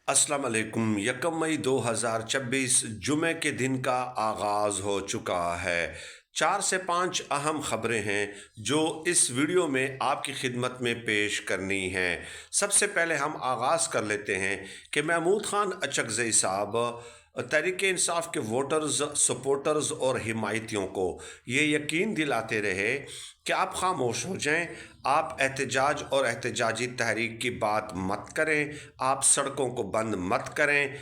अस्सलाम वालेकुम। 1 मई 2026 जुमे के दिन का आगाज़ हो चुका है। 4 से 5 अहम ख़बरें हैं जो इस वीडियो में आपकी खिदमत में पेश करनी हैं। सबसे पहले हम आगाज़ कर लेते हैं कि महमूद ख़ान अचकज़ई साहब तहरीक इंसाफ के वोटर्स, सपोर्टर्स और हिमायतियों को ये यकीन दिलाते रहे कि आप खामोश हो जाएं, आप एहतजाज और एहतजाजी तहरीक की बात मत करें, आप सड़कों को बंद मत करें,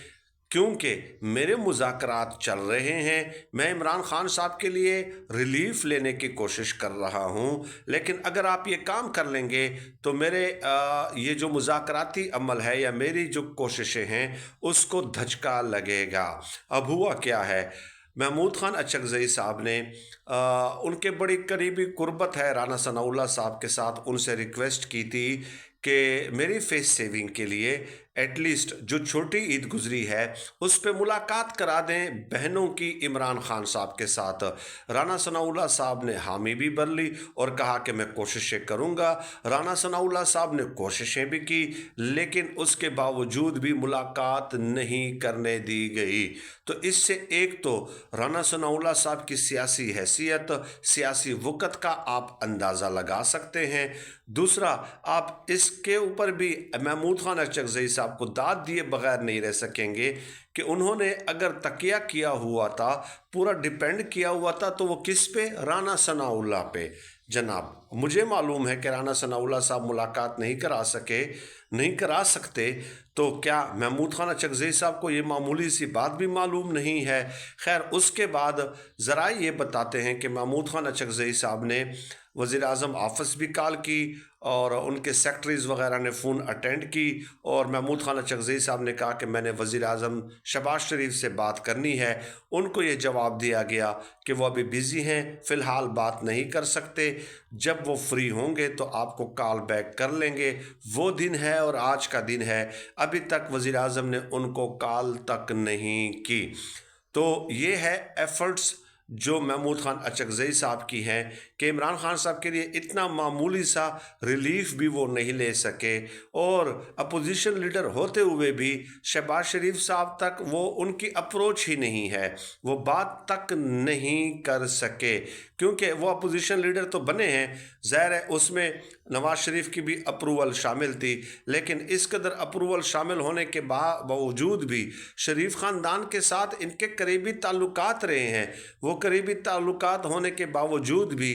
क्योंकि मेरे मुज़ाकरात चल रहे हैं। मैं इमरान खान साहब के लिए रिलीफ लेने की कोशिश कर रहा हूं, लेकिन अगर आप ये काम कर लेंगे तो मेरे ये जो मुज़ाकराती अमल है या मेरी जो कोशिशें हैं उसको धचका लगेगा। अब हुआ क्या है, महमूद ख़ान अचकज़ई साहब ने उनके बड़ी करीबी कुर्बत है राना सनाउल्लाह साहब के साथ, उनसे रिक्वेस्ट की थी कि मेरी फेस सेविंग के लिए एटलीस्ट जो छोटी ईद गुजरी है उस पे मुलाकात करा दें बहनों की इमरान खान साहब के साथ। राना सनाउल्लाह साहब ने हामी भी भर ली और कहा कि मैं कोशिशें करूंगा। राना सनाउल्लाह साहब ने कोशिशें भी की, लेकिन उसके बावजूद भी मुलाकात नहीं करने दी गई। तो इससे एक तो राना सनाउल्लाह साहब की सियासी हैसियत, सियासी वक़्त का आप अंदाज़ा लगा सकते हैं। दूसरा, आप इसके ऊपर भी महमूद ख़ान अचकज़ई साहब को दाद दिए बगैर नहीं रह सकेंगे कि उन्होंने अगर तकिया किया हुआ था, पूरा डिपेंड किया हुआ था, तो वो किस पे? राना सनाउल्लाह पे। जनाब, मुझे मालूम है कि राना सनाउल्लाह साहब मुलाकात नहीं करा सकते, तो क्या महमूद ख़ान अचकज़ई साहब को ये मामूली सी बात भी मालूम नहीं है? खैर, उसके बाद ज़रा ये बताते हैं कि महमूद ख़ान अचकज़ई साहब ने वज़ीर-ए-आज़म ऑफ़िस भी कॉल की और उनके सेक्रेटरीज़ वग़ैरह ने फ़ोन अटेंड की और महमूद ख़ान अचकज़ई साहब ने कहा कि मैंने वज़ीर-ए-आज़म शहबाज शरीफ से बात करनी है। उनको ये जवाब दिया गया कि वो अभी बिज़ी हैं, फ़िलहाल बात नहीं कर सकते, जब वो फ्री होंगे तो आपको कॉल बैक कर लेंगे। वो दिन है और आज का दिन है, अभी तक वज़ीर-ए-आज़म ने उनको कॉल तक नहीं की। तो ये है एफ़र्ट्स जो महमूद ख़ान अचकज़ई साहब की हैं कि इमरान खान साहब के लिए इतना मामूली सा रिलीफ भी वो नहीं ले सके, और अपोजिशन लीडर होते हुए भी शहबाज शरीफ साहब तक वो उनकी अप्रोच ही नहीं है, वो बात तक नहीं कर सके, क्योंकि वो अपोजिशन लीडर तो बने हैं, ज़ाहिर है उसमें नवाज़ शरीफ की भी अप्रूवल शामिल थी, लेकिन इस कदर अप्रूवल शामिल होने के बावजूद भी शरीफ ख़ानदान के साथ इनके करीबी ताल्लुकात रहे हैं। वो करीबी ताल्लुकात होने के बावजूद भी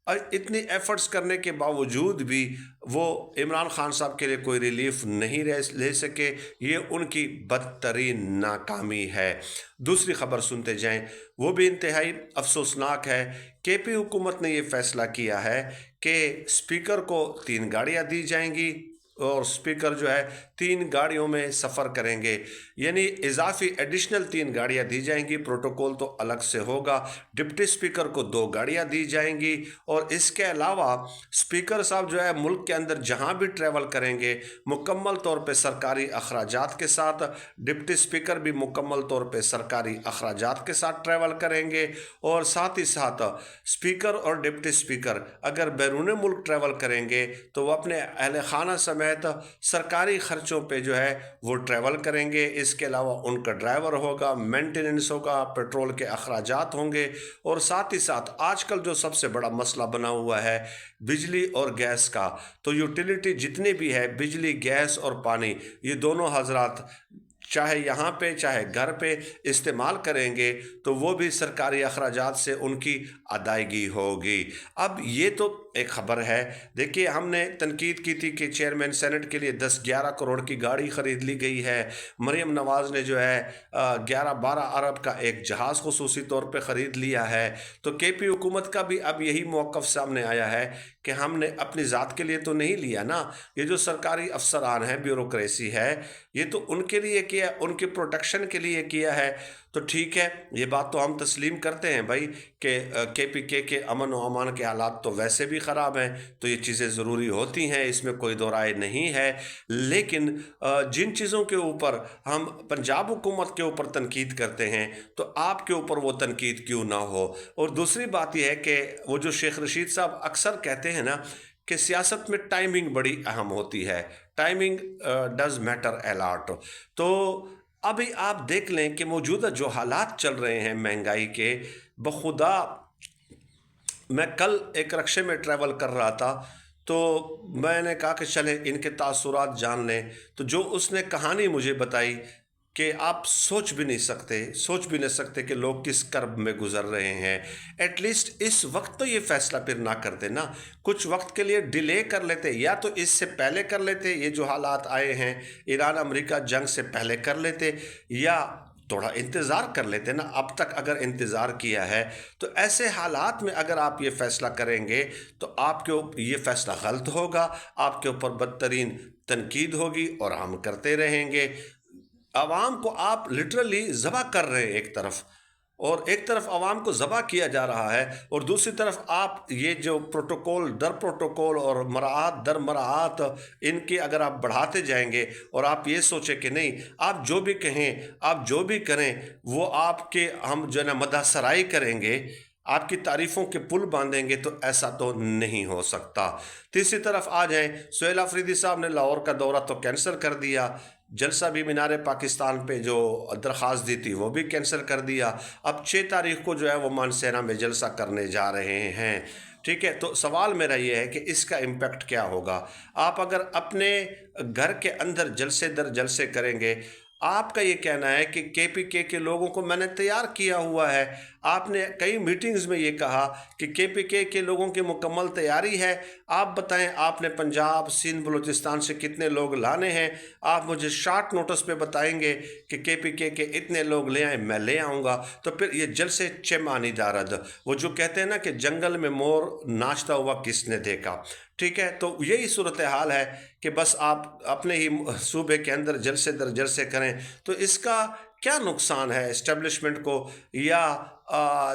और इतनी एफ़र्ट्स करने के बावजूद भी वो इमरान खान साहब के लिए कोई रिलीफ नहीं ले सके। ये उनकी बदतरीन नाकामी है। दूसरी खबर सुनते जाएं, वो भी इंतहाई अफसोसनाक है। केपी हुकूमत ने ये फ़ैसला किया है कि स्पीकर को 3 गाड़ियाँ दी जाएंगी और स्पीकर जो है 3 गाड़ियों में सफ़र करेंगे, यानी इजाफी एडिशनल 3 गाड़ियाँ दी जाएंगी। प्रोटोकॉल तो अलग से होगा। डिप्टी स्पीकर को 2 गाड़ियाँ दी जाएंगी और इसके अलावा स्पीकर साहब जो है मुल्क के अंदर जहाँ भी ट्रैवल करेंगे मुकम्मल तौर पे सरकारी अखराजात के साथ, डिप्टी स्पीकर भी मुकम्मल तौर पे सरकारी अखराजात के साथ ट्रैवल करेंगे। और साथ ही साथ स्पीकर और डिप्टी स्पीकर अगर बैरून मुल्क ट्रैवल करेंगे तो वो अपने अहल खाना समेत सरकारी खर्चों पे जो है वो ट्रैवल करेंगे। इसके अलावा उनका ड्राइवर होगा, मेंटेनेंस होगा, पेट्रोल के अखराजात होंगे, और साथ ही साथ आजकल जो सबसे बड़ा मसला बना हुआ है बिजली और गैस का, तो यूटिलिटी जितनी भी है, बिजली, गैस और पानी, ये दोनों हजरात चाहे यहाँ पे चाहे घर पे इस्तेमाल करेंगे तो वो भी सरकारी अखराजात से उनकी अदायगी होगी। अब ये तो एक ख़बर है। देखिए, हमने तनकीद की थी कि चेयरमैन सेनेट के लिए 10-11 करोड़ की गाड़ी ख़रीद ली गई है। मरीम नवाज़ ने जो है 11-12 अरब का एक जहाज़ खुसूसी तौर पे ख़रीद लिया है। तो केपी हुकूमत का भी अब यही मौक़िफ़ सामने आया है कि हमने अपनी ज़ात के लिए तो नहीं लिया ना, ये जो सरकारी अफसरान हैं, ब्यूरोक्रेसी है, ये तो उनके लिए किया, उनके प्रोटेक्शन के लिए किया है। तो ठीक है, ये बात तो हम तस्लीम करते हैं भाई कि केपीके के अमन व अमान के हालात तो वैसे भी ख़राब हैं, तो ये चीज़ें ज़रूरी होती हैं, इसमें कोई दो राय नहीं है। लेकिन जिन चीज़ों के ऊपर हम पंजाब हुकूमत के ऊपर तनकीद करते हैं तो आपके ऊपर वो तनकीद क्यों ना हो। और दूसरी बात यह है कि वो जो शेख रशीद साहब अक्सर कहते हैं ना कि सियासत में टाइमिंग बड़ी अहम होती है। Timing does matter a lot. तो अभी आप देख लें कि मौजूदा जो हालात चल रहे हैं महंगाई के, बखुदा मैं कल एक रक्शे में ट्रैवल कर रहा था, तो मैंने कहा कि चलें इनके तासुरात जान लें। तो जो उसने कहानी मुझे बताई कि आप सोच भी नहीं सकते कि लोग किस कर्ब में गुजर रहे हैं। एटलीस्ट इस वक्त तो ये फ़ैसला फिर ना करते ना, कुछ वक्त के लिए डिले कर लेते, या तो इससे पहले कर लेते, ये जो हालात आए हैं ईरान अमेरिका जंग से पहले कर लेते, या थोड़ा इंतज़ार कर लेते ना। अब तक अगर इंतज़ार किया है तो ऐसे हालात में अगर आप ये फ़ैसला करेंगे तो आपके ये फ़ैसला गलत होगा, आपके ऊपर बदतरीन तनकीद होगी और हम करते रहेंगे। आवाम को आप लिटरली ज़बह कर रहे हैं एक तरफ, और एक तरफ आवाम को ज़बह किया जा रहा है, और दूसरी तरफ आप ये जो प्रोटोकॉल दर प्रोटोकॉल और मराआत दर मराआत इनके अगर आप बढ़ाते जाएंगे, और आप ये सोचें कि नहीं आप जो भी कहें, आप जो भी करें वो आपके हम जो है ना मदह सराई करेंगे, आपकी तारीफ़ों के पुल बांधेंगे, तो ऐसा तो नहीं हो सकता। तीसरी तरफ आ जाएं, सुहेल अफरीदी साहब ने लाहौर का दौरा तो कैंसिल कर दिया, जलसा भी मीनार पाकिस्तान पे जो दरख्वास्त दी थी वो भी कैंसिल कर दिया। अब 6 तारीख को जो है वो मानसेरा में जलसा करने जा रहे हैं। ठीक है, तो सवाल मेरा ये है कि इसका इम्पेक्ट क्या होगा। आप अगर अपने घर के अंदर जलसे दर जलसे करेंगे, आपका ये कहना है कि केपीके के लोगों को मैंने तैयार किया हुआ है। आपने कई मीटिंग्स में ये कहा कि केपीके के लोगों की मुकम्मल तैयारी है। आप बताएं, आपने पंजाब सिंध बलूचिस्तान से कितने लोग लाने हैं? आप मुझे शॉर्ट नोटिस पे बताएंगे कि केपीके के इतने लोग ले आए, मैं ले आऊँगा। तो फिर ये जलसे चेमानी दारद, वो जो कहते हैं ना कि जंगल में मोर नाचता हुआ किसने देखा। ठीक है, तो यही सूरत हाल है कि बस आप अपने ही सूबे के अंदर जलसे दर जलसे करें, तो इसका क्या नुकसान है इस्टेब्लिशमेंट को, या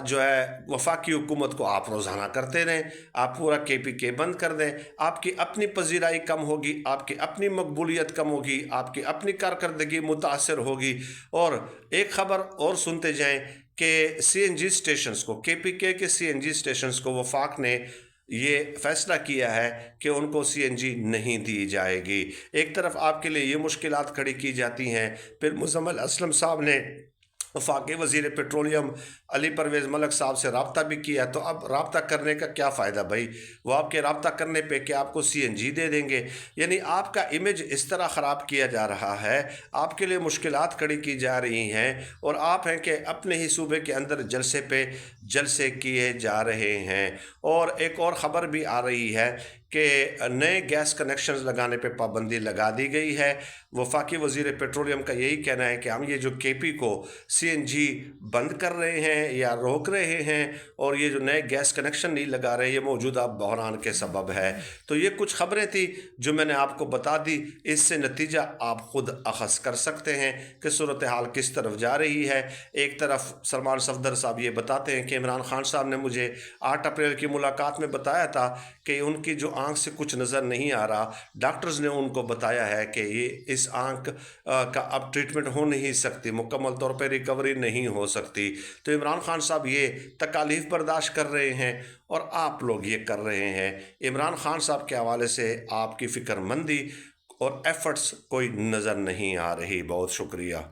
जो है वफाकी हुकूमत को आप रोज़ाना करते रहें, आप पूरा केपीके बंद कर दें, आपकी अपनी पजीराई कम होगी, आपकी अपनी मकबूलियत कम होगी, आपकी अपनी कारकर्दगी मुतासर होगी। और एक ख़बर और सुनते जाएं कि सीएनजी स्टेशंस को, केपीके के सीएनजी स्टेशंस को वफाक ने ये फ़ैसला किया है कि उनको सीएनजी नहीं दी जाएगी। एक तरफ आपके लिए ये मुश्किलात खड़ी की जाती हैं, फिर मुज़म्मिल असलम साहब ने वफाकी वज़ीर पेट्रोलियम अली परवेज़ मलिक साहब से रब्ता भी किया। तो अब रब्ता करने का क्या फ़ायदा भाई, वो आपके रब्ता करने पे कि आपको सीएनजी दे देंगे। यानी आपका इमेज इस तरह ख़राब किया जा रहा है, आपके लिए मुश्किलात खड़ी की जा रही हैं, और आप हैं कि अपने ही सूबे के अंदर जलसे पे जलसे किए जा रहे हैं। और एक और ख़बर भी आ रही है कि नए गैस कनेक्शंस लगाने पे पाबंदी लगा दी गई है। वफाकी वज़ीर पेट्रोलियम का यही कहना है कि हम ये जो केपी को सीएनजी बंद कर रहे हैं या रोक रहे हैं, और ये जो नए गैस कनेक्शन नहीं लगा रहे, ये मौजूदा बहरान के सबब है। तो ये कुछ ख़बरें थी जो मैंने आपको बता दी, इससे नतीजा आप ख़ुद अख़ज़ कर सकते हैं कि सूरत हाल किस तरफ जा रही है। एक तरफ सलमान सफदर साहब ये बताते हैं कि इमरान खान साहब ने मुझे 8 अप्रैल की मुलाकात में बताया था कि उनकी जो आँख से कुछ नज़र नहीं आ रहा, डॉक्टर्स ने उनको बताया है कि ये इस आँख का अब ट्रीटमेंट हो नहीं सकती, मुकम्मल तौर पर रिकवरी नहीं हो सकती। तो इमरान खान साहब ये तकालीफ बर्दाश्त कर रहे हैं और आप लोग ये कर रहे हैं। इमरान खान साहब के हवाले से आपकी फ़िक्रमंदी और एफ़र्ट्स कोई नज़र नहीं आ रही। बहुत शुक्रिया।